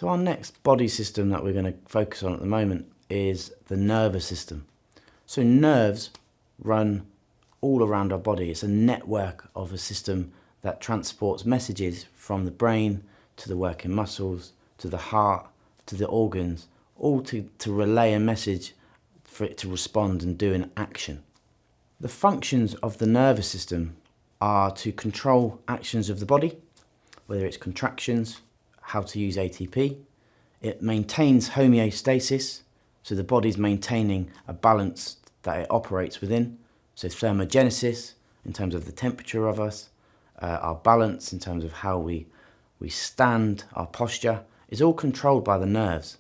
So our next body system that we're going to focus on at the moment is the nervous system. So nerves run all around our body. It's a network of a system that transports messages from the brain to the working muscles, to the heart, to the organs, all to relay a message for it to respond and do an action. The functions of the nervous system are to control actions of the body, whether it's contractions, how to use ATP. It maintains homeostasis, so the body's maintaining a balance that it operates within. So thermogenesis, in terms of the temperature of us, our balance in terms of how we stand, our posture, is all controlled by the nerves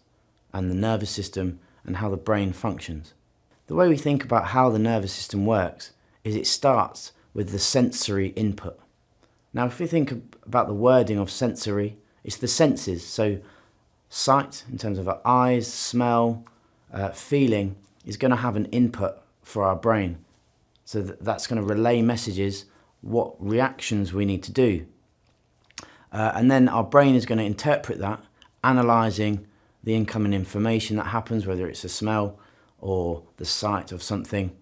and the nervous system and how the brain functions. The way we think about how the nervous system works is it starts with the sensory input. Now, if we think about the wording of sensory, it's the senses. So sight, in terms of our eyes, smell, feeling, is going to have an input for our brain. So that's going to relay messages, what reactions we need to do. And then our brain is going to interpret that, analysing the incoming information that happens, whether it's a smell or the sight of something.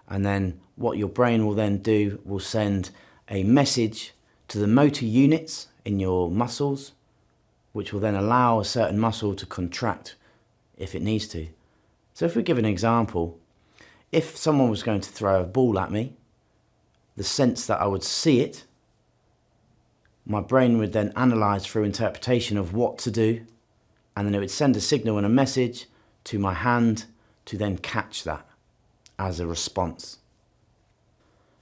And then what your brain will then do will send a message to the motor units in your muscles, which will then allow a certain muscle to contract if it needs to. So if we give an example, if someone was going to throw a ball at me, the sense that I would see it, my brain would then analyse through interpretation of what to do, and then it would send a signal and a message to my hand to then catch that as a response.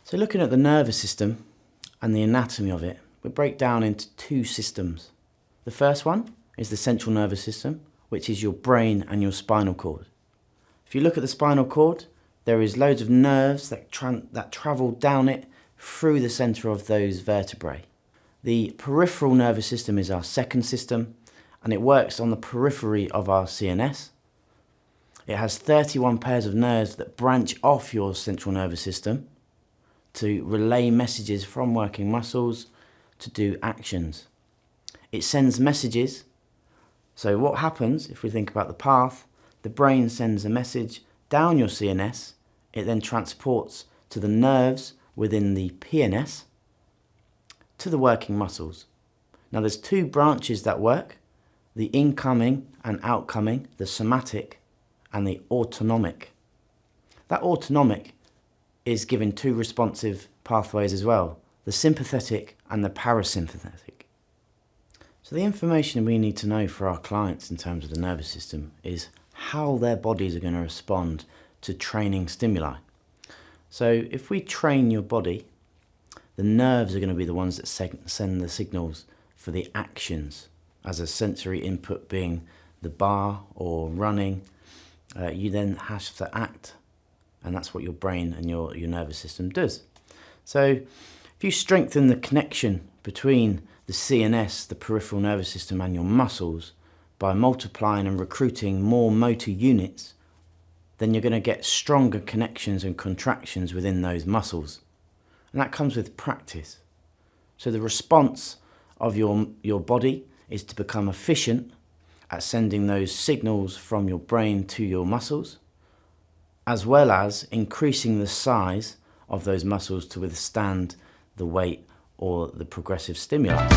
So looking at the nervous system and the anatomy of it, we break down into two systems. The first one is the central nervous system, which is your brain and your spinal cord. If you look at the spinal cord, there is loads of nerves that travel down it through the centre of those vertebrae. The peripheral nervous system is our second system, and it works on the periphery of our CNS. It has 31 pairs of nerves that branch off your central nervous system to relay messages from working muscles to do actions. It sends messages. So what happens, if we think about the path, the brain sends a message down your CNS. It then transports to the nerves within the PNS to the working muscles. Now there's two branches that work, the incoming and outcoming, the somatic and the autonomic. That autonomic is given two responsive pathways as well, the sympathetic and the parasympathetic. So the information we need to know for our clients in terms of the nervous system is how their bodies are going to respond to training stimuli. So if we train your body, the nerves are going to be the ones that send the signals for the actions, as a sensory input being the bar or running. You then have to act, and that's what your brain and your nervous system does. So if you strengthen the connection between the CNS, the peripheral nervous system, and your muscles by multiplying and recruiting more motor units, then you're going to get stronger connections and contractions within those muscles. And that comes with practice. So the response of your body is to become efficient at sending those signals from your brain to your muscles, as well as increasing the size of those muscles to withstand the weight or the progressive stimuli.